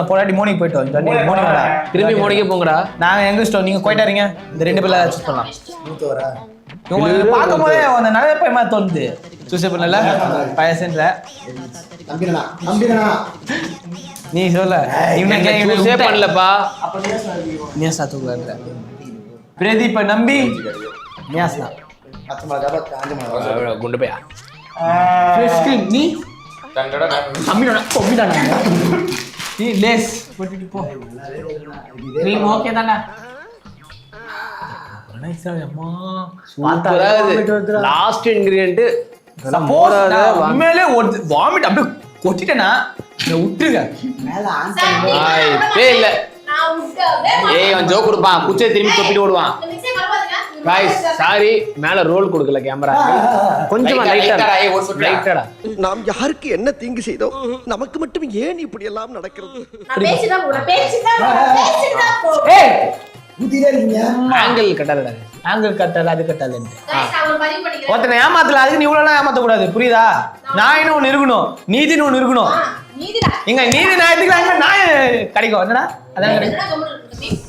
போனாடி மோனிக்கு போயிட்டோம். மோனி வேடா, திரும்பி மோனிக்கே போங்கடா. நாங்க எங்க இஷ்டம், நீங்க போயிட்டாருங்க. இந்த 2 பேர்ல சூஸ் பண்ணலாம். பார்க்கும் போதே அந்த நிறைய பயமா தோணுது. சூஸ் பண்ணல பயசன்ல நீ சொல்ல. சூஸே பண்ணலப்பா. நியாசா தூக்கல. பிரதீப் நம்பி நியாசா குண்டு பையா. நீ நீ லேஸ் போட்டுட்டு போ. நீங்க ஓகே தானே? லாஸ்ட் இன்கிரியன்ட் உண்மையிலே வாமிட் அப்படியே கொட்டிட்டேன்னா விட்டுருங்க. இல்ல ஏய் அவன் ஜோக் கொடுப்பான், குச்சியை திரும்பி தொப்பிட்டு ஓடுவான். गाइस சாரி மேல ரோல் கொடுக்கல கேமரா, கொஞ்சமா லைட்டா. நாம் யாருக்கு என்ன தீங்கு செய்தோம், நமக்கு மட்டும் ஏன் இப்படி எல்லாம் நடக்கிறது? ஏய் ஆங்கிள் கட்டாதடா, ஆங்கிள் கட்டல அது கட்டல. ஒருத்தனை ஏமாத்தல, அதுக்கு நீ இவ்வளவு ஏமாத்த கூடாது, புரியுதா? நாயின்னு ஒண்ணு இருக்கணும், நீதினு ஒண்ணு இருக்கணும். இங்க நீதி நியாயத்துக்கு நாய் கிடைக்கும். என்னடா அதான் கிடைக்கும்.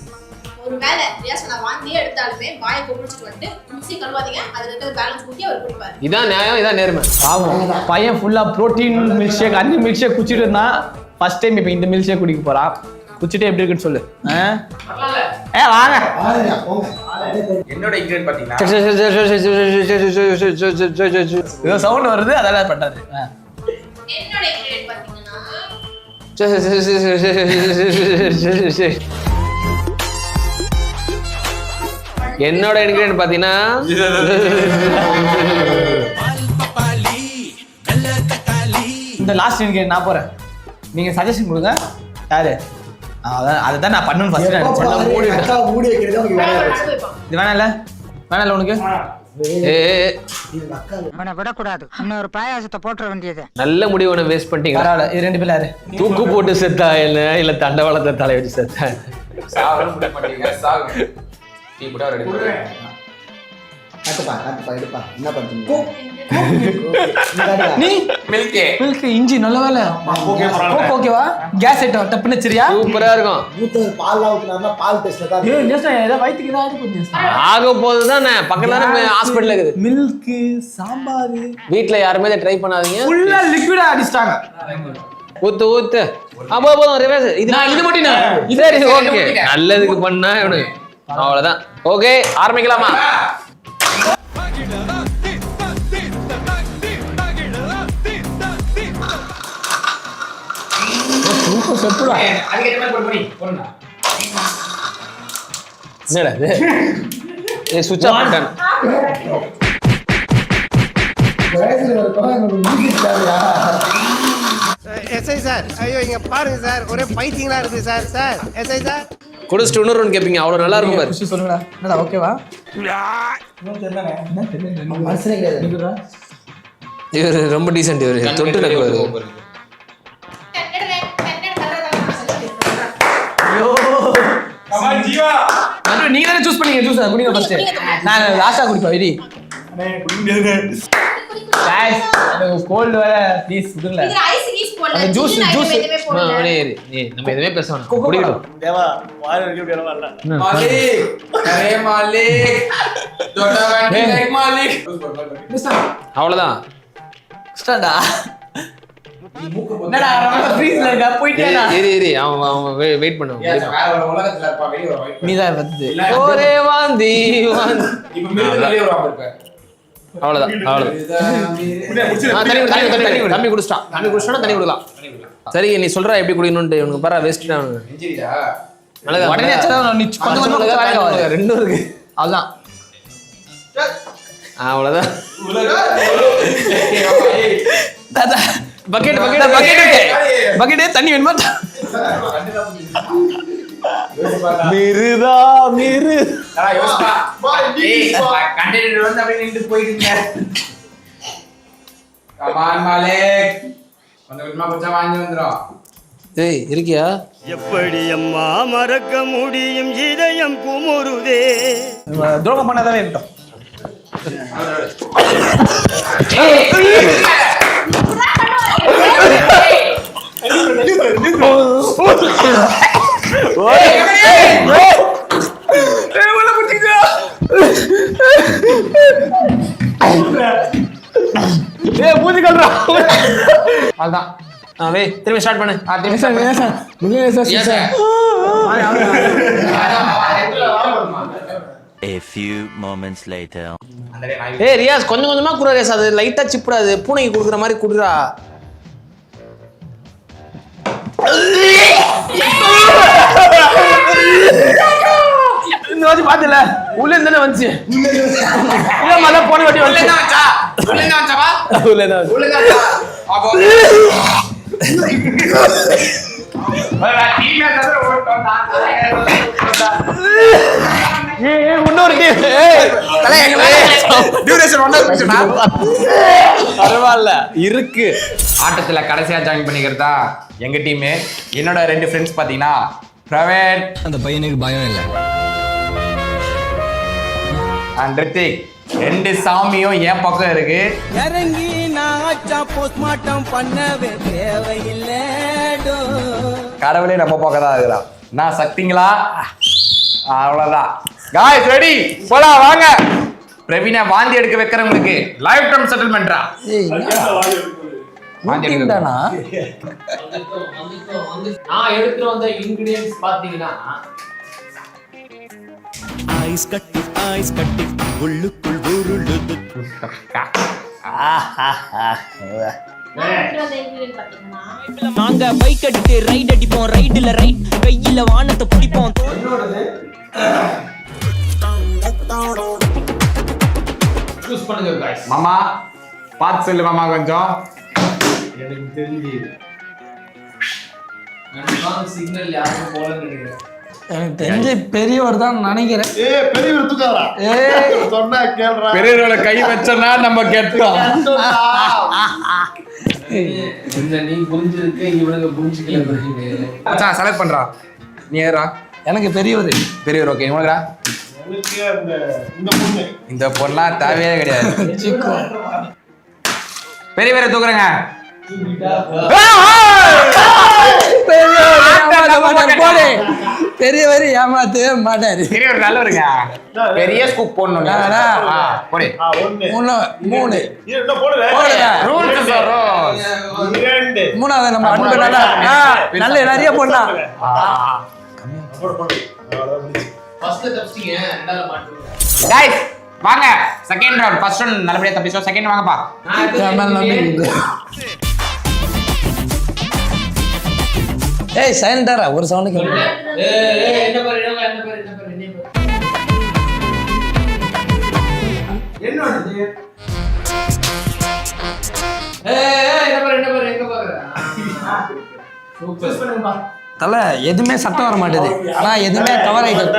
ஒருவேளை ரியாஸ் நான் வாந்தி எடுத்தாலுமே வாயை கொப்பளிச்சிட்டு வந்து மிக்ஸி கழுவாதீங்க, அதுல இருக்க பேலன்ஸ் ஊத்தி அவர் குடிப்பாரு. இதான் நியாயம், இதான் நேர்மை. பாவம் பையன் ஃபுல்லா புரோட்டீன் மில்க் ஷேக், அன்னி மில்க் ஷேக் குடிச்சிட்டு இருந்தான். ஃபர்ஸ்ட் டைம் இப்போ இந்த மில்க் ஷேக் குடிக்க போறான். குடிச்சிட்டு எப்படி இருக்குன்னு சொல்லு. வாங்க. என்னோட இன்கிரியன்ட் பாத்தீங்கன்னா ஏதோ சவுண்ட் வருது, அதெல்லாம் பண்றாரு. என்னோட இன்கிரியன்ட் பாத்தீங்கன்னா என்னோட இன்கிரியன்ட் பாத்தீங்கன்னா இந்த லாஸ்ட் இன்கிரியன்ட் நான் போறேன், நீங்க சஜஷன் கொடுங்க. யாரு? அதுதான் நான் பண்ணணும் ஃபர்ஸ்ட். இது வேணாம்ல, வேணாம்ல உனக்கு. விடக்கூடாது, இன்னொரு பாயாசத்தை போட்டுற வேண்டியது. நல்ல முடிவு ஒன்று வேஸ்ட் பண்ணிட்டீங்க. இது ரெண்டு பேர் யாரு? தூக்கு போட்டு செத்தா இல்ல தண்டவாளத்தை தலை வச்சு செத்தா? சாவரம் முடிவு பண்ணிட்டீங்க. சாவு டீ போட்டா ரெடி பண்ணுங்க. என்ன பண்றீங்க? நீ மில்க் இஞ்சி நல்ல வேலை. ஓகேவா? கேஸ் ஐட்டம் டப்புன்னு சரியா? சூப்பரா இருக்கும். பால் ஊத்துனாருன்னா பால் டேஸ்ட்ல தான். ஏய் நேசா ஏதோ வயித்துக்கு தான் ஆகுது. ஆக போகுது தானே, பக்கத்துல ஹாஸ்பிடல்ல இருக்குது. மில்க் சாம்பார் வீட்ல யாருமே இதை ட்ரை பண்ணாதீங்க. ஃபுல்லா லிக்விடா அடிச்சிட்டாங்க. ஊத்து ஊத்து. போதும் ரிவர்ஸ். இது மட்டும் நான் சரி ஓகே, நல்லதுக்கு பண்ணா இவனு அவ்வளவுதான். ஓகே ஆரம்பிக்கலாமா? என்னடா இது? சுவிட்ச் ஆஃப் பண்ணிட்டேன். எஸ்ஐ சார், ஐயோ இங்க பாருங்க சார், ஒரே பைத்தியங்களா இருக்கு சார். சார் எஸ்ஐ சார் குடிச்சிட்டு இன்னொரு ஒன்று கேட்பீங்க, அவ்வளோ நல்லா இருக்கும் பாரு. சொல்லுங்கடா. என்னடா ஓகேவா? இவர் ரொம்ப டீசென்ட், இவர் தொட்டு நக்குவாரு. நீங்க தானே சூஸ் பண்ணீங்க. ஜூஸ் குடிங்க ஃபர்ஸ்ட், நான் லாஸ்டா குடிப்பேன். வெரி गाइस கோல்ட் வர ப்ளீஸ் குடுங்க. இது ஐஸ் கீஸ் போடல, அந்த ஜூஸ் எதுமே போடல. நம்ம எதுமே பேச வேணாம், குடிக்கட்டும். தேவா வாய் வரைக்கும் விடற வரல. மாலிக் அரே மாலிக் தோடா வண்டி லைக் மாலிக். அவ்வளவுதான். ஸ்டாண்டா என்னடா ஃப்ரீஸ்ல இருக்க போய்ட்டேனா? இரு அவன் வெயிட் பண்ணுவான். வேற ஒரு உலகத்துல இருப்பா, வெளிய வர. நீதான் வந்து ஒரே வாந்தி இப்ப மிருது வெளிய வராம இருப்ப. அவ்வளவுதான். தண்ணி குடிச்சிட்டான். தண்ணி குடிச்சிட்டா தண்ணி குடிக்கலாம். சரி நீ சொல்ற எப்படி குடிக்கணும்னு உனக்கு பாரு. வேஸ்ட் தான் இன்ஜிரியா நல்லதா உடனே அச்சா நீ கொஞ்சம் கொஞ்சம் ரெண்டும் இருக்கு. அவ்வளவுதான். அவ்வளவுதான். தாதா பக்கெட் தண்ணி வேணுமா? மிருதா மிரு யோசிப்பா. கண்டெய்னர் வந்து அப்படியே நின்று போயிடுங்க. கமான் மாலிக், கொஞ்சமா கொஞ்சம் வாங்கி வந்துரும். ஏய் இருக்கியா? எப்படி அம்மா மறக்க முடியும், இதயம் குமுறுதே. துரோகம் பண்ணாதவே இருக்கட்டும். திரும்பி ஸ்டார்ட் பண்ணு. A few moments later. ஏய் ரியாஸ் கொஞ்சம் கொஞ்சமா குடுறா ரியாஸ், அது லைட்டா சிப்புடாது. பூனைக்கு குடுக்குற மாதிரி குடுறா. இந்த வாட்டி பாத்துல உள்ள இருந்தானே வந்துச்சு. இல்ல மத போன வாட்டி வந்து பரவாயில்ல இருக்கு. ஆட்டத்துல கடைசியா ஜாயின் பண்ணிக்கிறதா எங்க டீமு. என்னோட 2 ஃப்ரெண்ட்ஸ் பாத்தீங்கன்னா பிரவீன், அந்த பையனுக்கு பயம் இல்லை, அண்ட் ரித்திக். 2 சாமியும் என் பக்கம் இருக்கு. இறங்கி நான் போஸ்ட்மார்ட்டம் பண்ணவே தேவையில்லை. கடவுளே நம்ம பக்கம் தான் இருக்கிறான். நான் சக்திங்களா? அவ்வளவுதான். காய்ஸ் ரெடி போலாம் வாங்க. பிரவீனை வாந்தி எடுக்க வைக்கிறவங்களுக்கு லைஃப் டைம் செட்டில்மெண்ட்ரா. வாந்தி எடுக்கறானா? நான் எடுத்து வந்த இன்கிரிடியன்ட்ஸ் பாத்தீங்கன்னா ஐஸ் கட்டி உள்ளுக்குள் உருளுது. நாங்க பைக் அடிட்டு ரைட் அடிப்போம், ரைட்ல ரைட் கையில வானத்தை பிடிப்போம். சூஸ் பண்ணுங்க गाइस. மாமா பாத்து சொல்லு மாமா கொஞ்சம். எனக்கு தெரிஞ்சு நான் சிக்னல் யாரும் போலன்னு நினைக்கிறேன். எனக்கு தெரிஞ்ச பெரியவர் தான் நினைக்கிறேன். பெரியவர் தூக்காதடா. சொன்னா கேளுடா. பெரியவரோட கை வச்சனா நம்ம கெட்டோம். இந்த நீ புரிஞ்சிருக்க இவனுங்க புரிஞ்சிக்கல புரிஞ்சுது. மச்சான் செலக்ட் பண்றா. நீ ஏறா. எனக்கு பெரியவர். பெரியவர் ஓகே. இவங்கடா எனக்கு இந்த பொண்ணு. இந்த பொண்ணா தேவையே கிடையாது. பெரியவரை தூக்குறேங்க. பெரியவர் ஏமாத்தவே மாட்டாரு. பெரியவர் நல்லவருங்க. பெரிய ஸ்கூப் போடணும். போடு. 3 என்ன போடுற? Rules sir. 2 மூணாவது நம்ம அன்பு நல்ல நிறைய பொண்ணா. போடு. ஃபர்ஸ்ட் தப்பிச்சிங்க, ரெண்டாவது மாட்டுங்க. गाइस வாங்க செகண்ட் ரவுண்ட். ஃபர்ஸ்ட் ரவுண்ட் நல்லபடியா தப்பிச்சோம். செகண்ட் வாங்கப்பா. ஏய் சைலண்டாரா ஒரு சவுண்ட் கேளு. என்ன பேர் என்னோடது? என்ன பேர் எங்க பாக்குற? சூப்பர் பண்ணுங்கப்பா. தல எதுமே சத்தம் வர மாட்டேது. ஆனா எதுமே கவர் ஆயிட்டோம்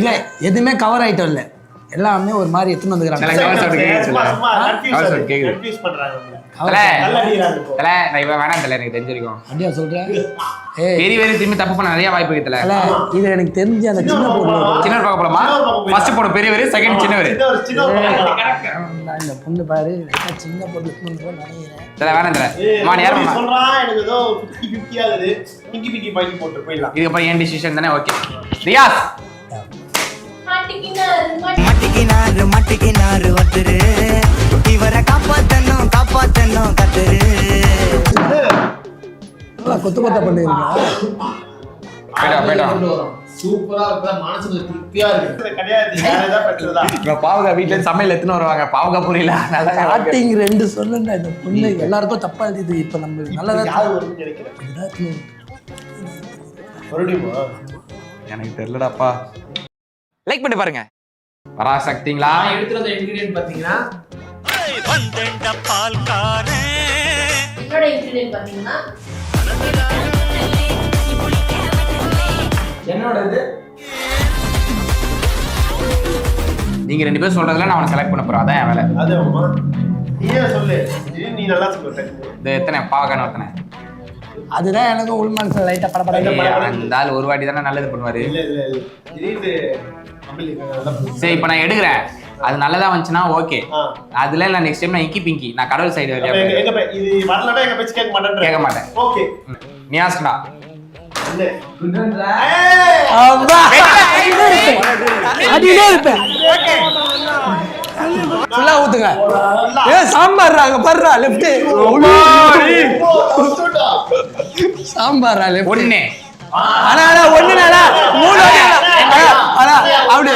இல்ல. எதுமே கவர் ஆயிட்டோம் இல்ல. எல்லாமே ஒரு மாதிரி எடுத்துட்டு வந்துக்கறாங்க. கன்ஃபியூஸ் பண்றாங்க. நான் இவன் வேணாம் தல. எனக்கு தெரிஞ்சிருக்கும். அப்படியே சொல்றேன். பெரிய திரும்பி தப்பு பண்ண நிறைய வாய்ப்பு இருக்குல்ல. இது எனக்கு தெரிஞ்ச அந்த சின்ன பொண்ணு. சின்ன பார்க்க போலாமா? ஃபர்ஸ்ட் போடு பெரியவர், செகண்ட் சின்னவர். இந்த பொண்ணு பாரு சின்ன பொண்ணு நினைக்கிறேன். தல வேணாம் தல. மான் யார் சொல்றான். எனக்கு ஏதோ 50-50 ஆகுது. பிங்கி பாக்கி போட்டு போயிடலாம். இதுக்கு அப்புறம் ஏன் டிசிஷன் தானே. ஓகே ரியாஸ். மட்டிக்கினாரு ஒருத்தரு இவரை காப்பாத்தணும் கத்துரு. கொத்து பண்ணிருக்கா. சூப்பரா இருக்கு. மனசுக்கு திருப்தியா இருக்கு. கிடையாது. வேற ஏதாவது பெற்றதா? இங்க பாவகா வீட்ல சமையல் எடுத்துன்னு வருவாங்க. பாவகா புரியல. ஸ்டார்டிங் 2 சொல்லுங்க. இந்த பொண்ணு எல்லாருக்கும் தப்பா இருந்தது. இப்ப நம்ம நல்லதா யார் வரும்னு நினைக்கிறேன். மறுபடியும் எனக்கு தெரியலடாப்பா. லைக் பண்ணி பாருங்க. பராசக்திங்களா? நான் எடுத்து வந்த இன்கிரிடியன்ட் பாத்தீங்கன்னா என்னோட இன்கிரிடியன்ட் பாத்தீங்கன்னா என்னோடது. நீங்க 2 பேரும் சொல்றதுல நான் அவனை செலக்ட் பண்ண போறேன். அதான் என் வேலை. அது நீயே சொல்லு. நீ நல்லா சொல்லு. இது எத்தனை பாவகான எத்தனை? அதுதான் எனக்கு உள் மனசுல லைட்டா படபட. அந்த ஆள் ஒரு வாட்டி தானே நல்லது பண்ணுவாரு. இல்ல சரி இப்ப நான் எடுக்கிறேன். அது நல்லதா வந்துச்சுன்னா ஓகே. அதுல நான் நெக்ஸ்ட் டைம் நான் இக்கி பிங்கி நான் கடவுள் சைடு வரையா இது வரலடா. எங்க பேச்சு கேட்க மாட்டேன். ஓகே நியாஸ்டா. அடியிலே இருப்பேன். ஃபுல்லா ஊத்துங்க. சாம்பார்றாங்க பர்றா லெஃப்ட். சாம்பார்ரா லெஃப்ட். ஒண்ணே. அண்ணா ஒண்ணுடா. 3 அண்ணா அப்படி.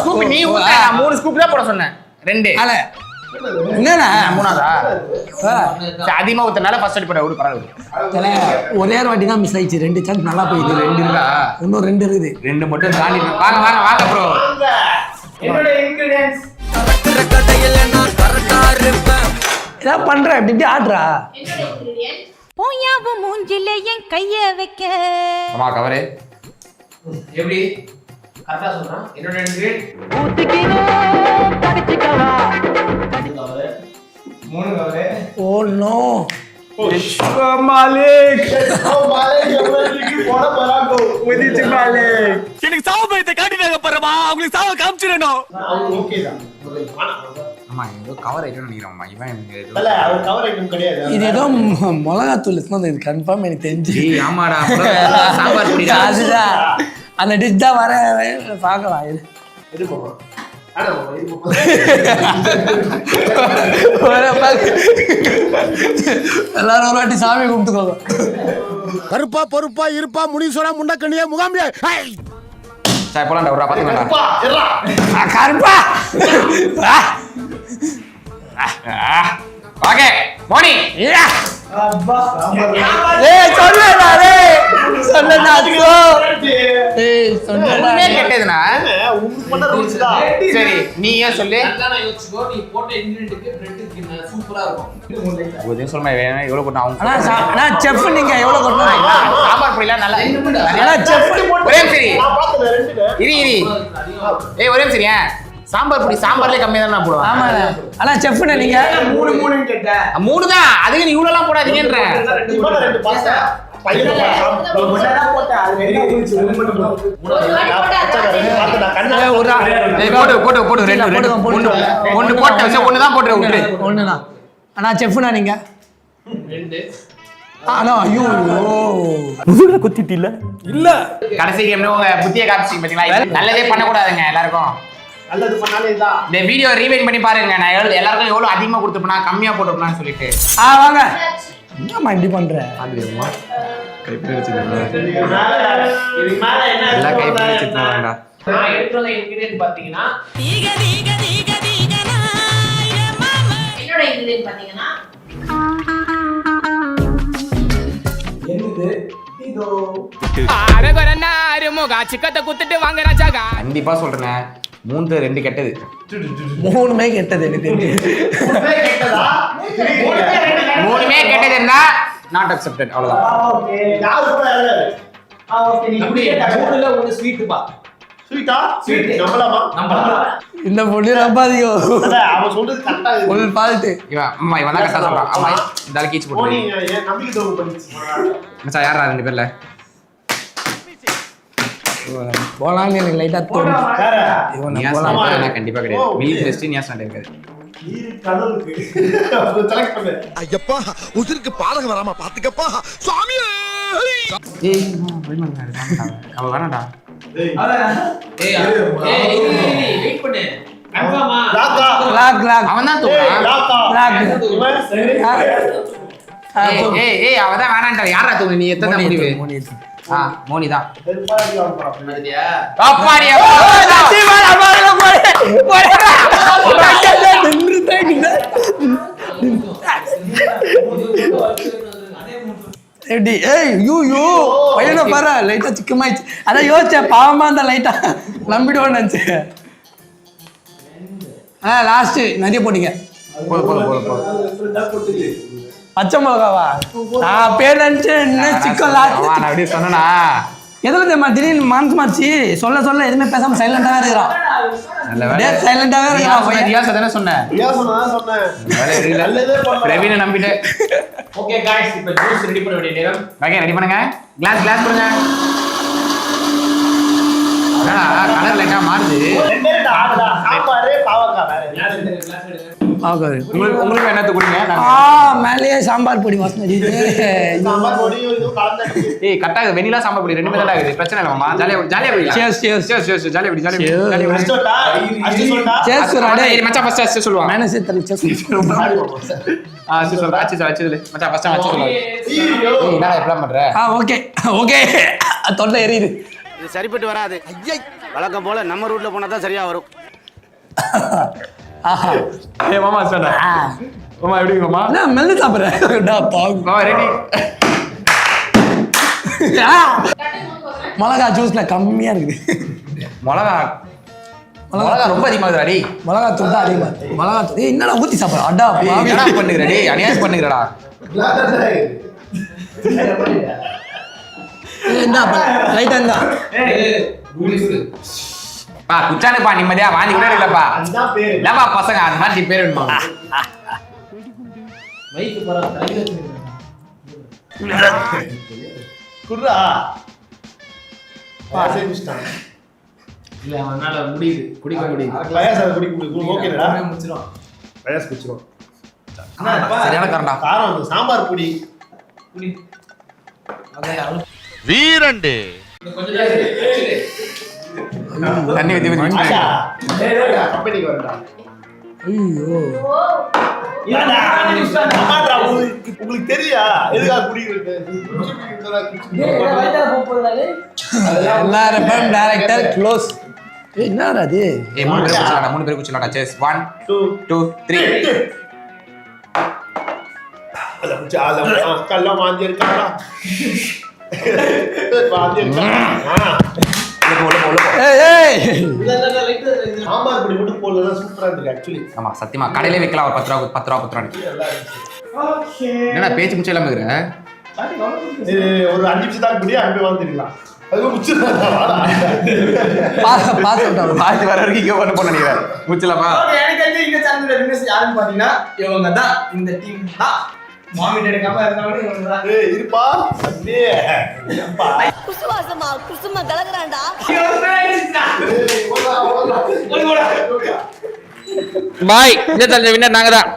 ஸ்கூப் நீ ஊத்த. நான் 3 ஸ்கூப் தான் போட சொன்னேன். 2. அல என்னண்ணா மூணாவதா சரி, அதிகமா ஊத்தனால ஃபர்ஸ்ட் அடி போட ஒரு பரவாயில்ல. ஒரே ஒரு வாட்டி தான் மிஸ் ஆயிடுச்சு. 2 சான்ஸ் நல்லா போயிடுது. 2 இருக்கா? இன்னும் 2 இருக்குது. 2 மட்டும் தாண்டி வாங்க வாங்க வாங்க ப்ரோ. என்னோட இன்கிரிடியன்ஸ் என்ன பண்ற? இப்படி ஆடுறா. போயாவும் மூஞ்சில என் கைய வைக்க. அம்மா கவரே எப்படி கரெக்டா சொல்றான். என்னோட இன்கிரிடியன்ட் 3 கவரே. Oh no. மாலிக் எனக்கு சாவ பயத்தை காட்டிட்டாங்க பாருமா, அவங்களுக்கு சாவ காமிச்சிடணும். அம்மா ஏதோ கவர் ஐட்டம் நினைக்கிறோம்மா. இவன் இது ஏதோ மிளகாத்தூள் இது கன்ஃபார்ம் எனக்கு தெரிஞ்சு. ஆமாடா சாம்பார் பொடி அதுதான் அந்த டிஷ் தான் வர பார்க்கலாம். இது எல்லாரும் ஒரு வாட்டி சாமி கும்பிட்டுக்கோங்க. கருப்பா பொறுப்பா இருப்பா முனீஸ்வரா முண்டக்கண்ணியா முகாம்பியா சார் போலாம்டா ஒரு 10 வேண்டாம். கருப்பா ஓகே மோனி கெட்டதுனா சரி நீ ஏன் சொல்லு. நீ போட்ட இன்கிரிடியன்ட்க்கு பிரெட் சூப்பரா இருக்கும். ஒரு சொல்லுமா எவ்வளவு போட்டா அவங்க ஆனா செஃப் நீங்க எவ்வளவு கொட்டணும்? சாம்பார் பொடிலாம் நல்லா ஆனா செஃப் ஒரே சரி இரி ஏய் ஒரே சரி சாம்பார் பொடி சாம்பார்லயே கம்மியா தான் நான் போடுவேன். ஆமா ஆனா செஃப்னா நீங்க 3 கேட்ட 3 தான். அதுக்கு நீ இவ்வளவு எல்லாம் போடாதீங்கன்ற. ஆனா செஃப்னா நீங்க 2 ஆனா ஐயோ குத்திட்டு இல்ல கடைசி கேம்ல உங்க புத்திய காமிச்சிங்க பாத்தீங்களா? நல்லதே பண்ண கூடாதுங்க. எல்லாருக்கும் நல்லது பண்ணாலே இதான். இந்த வீடியோ ரீவைண்ட் பண்ணி பாருங்க. நான் எல்லாருக்கும் எவ்வளவு அதிகமா கொடுத்துப்பனா கம்மியா போட்டுப்பனான்னு சொல்லிட்டு. வாங்க என்னம்மா இப்படி பண்ற? கைப்பிடி வச்சிருக்கேன். எல்லாம் கைப்பிடி வச்சிருக்கேன்டா. நான் எடுத்து வந்த இன்கிரிடியன்ட் பாத்தீங்கன்னா என்னோட இன்கிரிடியன்ட் பாத்தீங்கன்னா கண்டிப்பா சொல்றேன் 3 2 கெட்டது. 3மே கெட்டது எனக்கு தெரிஞ்சு. 3மே கெட்டதுன்னா நாட் அக்செப்டட். அவ்வளவுதான். ஓகே யாரு கூட ஓகே நீ அப்படி 3ல 1 ஸ்வீட் பா. ஸ்வீட்டா? ஸ்வீட் நம்பலாமா? இந்த பொண்ணு நம்பாதீங்க. அவன் சொல்றது கரெக்ட்டா இருக்கு. Full fault. இவன் தான் கரெக்ட்டா சொல்றான். ஆமா இந்த ஆளு கீச்சு போட்டு. நீ நம்பிக்கை துரோகம் பண்ணிச்சு. மச்சான் யாரா 2 பேர்ல? போலான்னு எனக்கு லைட்டா தோணுது. இவன் போலாம் நான் கண்டிப்பா கிடையாது. மில்க் ரெஸ்ட் நியாஸ் நான் இருக்காது. கடலுக்கு அப்ப செலக்ட் பண்ணு. ஐயப்பா உதிருக்கு பாலக வராம பாத்துக்கப்பா சாமி. ஏய் அவ வரடா. ஏய் வெயிட் பண்ணு. கன்ஃபார்மா? லாக் அவன் தான் தூக்குறான். ஏய் அவ தான் வேணாம்டா. யாரா தூக்கு நீ எத்தனை முடிவு? மோனி தான். அப்பாடியா எப்படி? ஏய் யூ பையனை பாரு லைட்டா சிக்கமாயிடுச்சு. அதான் யோசிச்சேன் பாவமா அந்த லைட்டா நம்பிடுவோன்னு நினைச்சேன். லாஸ்ட் நிறைய போட்டீங்க. பச்சை மிளகாவா? நான் பேர் நினைச்சேன் என்ன சிக்கன் லாஸ்ட். நான் அப்படியே சொன்னேனா? எதுல தெரியுமா திடீர்னு மனசு மாறிச்சு. சொல்ல எதுவுமே பேசாம சைலண்டாவே இருக்கிறான். சைலண்டாவே இருக்கிறான். ரியாஸ் தானே சொன்னேன். பிரவீனை நம்பிட்டேன். ஓகே गाइस இப்போ ஜூஸ் ரெடி பண்ண வேண்டிய நேரம். ஓகே ரெடி பண்ணுங்க. கிளாஸ் கொடுங்க. கலர் லைட்டா மாறுது. உங்களுக்கு என்னத்து குடிங்க. மேலேயே சாம்பார் பொடி வாசனை அடிக்குது. ஏய் கரெக்டா வெனிலா சாம்பார் பொடி 2 தான் இருக்குது. பிரச்சனை இல்ல மாமா. ஜாலியா குடிங்க. cheers ஜாலியா குடி. cheers டேய் மச்சான் ஃபர்ஸ்ட் சொல்லுவா. மேனேஜ் தரல cheers. சொல்றா அச்சு மச்சான் ஃபர்ஸ்ட் அச்சு சொல்லுவா. ஏய் என்னடா இப்படி பண்ற? ஓகே தொண்டை எரியுது. இது சரிப்பட்டு வராது. ஐயை வழக்கம் போல நம்ம ரூட்ல போனா தான் சரியா வரும். ஏ மாமா சொன்னா மாமா எப்படி மாமா நான் மெல்ல சாப்பிடுறேன் மாமா ரெடி மிளகா ஜூஸ்ல கம்மியா இருக்குது. மிளகா ரொம்ப அதிகமா இருக்குடா மிளகா தூள் தான் அதிகமா இருக்கு. மிளகா தூள் என்னடா ஊத்தி சாப்பிடுற அடா என்னடா பண்ணுகிறா டேய் அநியாயம் பண்ணுகிறடா ரைட்டா இருந்தா பா குச்சானுப்பா நிம்மதியா வாந்தி கூட இல்லப்பா இல்லப்பா பசங்க அந்த மாதிரி பேர் வேணுமா குர்ரா இல்ல அவனால முடியுது குடிக்க முடியுது லயாஸ் அதை குடிக்க முடியும் ஓகேடா முடிச்சிரும் லயாஸ் குடிச்சிரும் சரியான காரணம் காரம் வந்து சாம்பார் பொடி வீரண்டு தண்ணி ஊத்தி ஆஷா கம்பெனிக்கு வரடா ஐயோ உங்களுக்கு தெரியா எதுக்காக குடிக்கிறது எல்லாரும் டைரக்டர் க்ளோஸ். என்னடா அது? ஏய் மூணு பேர் குச்சலாடா செஸ் 1 2 3 கல்லாம் வாந்தி இருக்காங்களா வாந்தி இருக்காங்களா சாம்பார் பொடி மட்டும் போடலாம் சூப்பரா இருக்கு ஆக்சுவலி. ஆமா சத்தியமா கடையிலே விக்கலாம் ஒரு 10 ரூபா என்னடா பேச்சு முச்ச இல்லாம இருக்கற ஒரு 5 நிமிஷம் தான் குடி அங்க வாந்திடலாம் அது முச்சிடலாம் பாத்து வர வரைக்கும் இங்க பண்ண நினைக்கிறேன் முச்சலாமா எனக்கு இந்த சேனல்ல வின்னர்ஸ் யாருன்னு பாத்தீங்கன்னா இவங்க தான். இந்த டீம் தான் மாமிட் எடுக்காம இருந்தாலும் இவங்க தான். ஏய் இருப்பா அண்ணே அப்பா குசுவாசமா குசுமா கலகறான்டா. பாய் இந்த வின்னர் நாங்க தான்.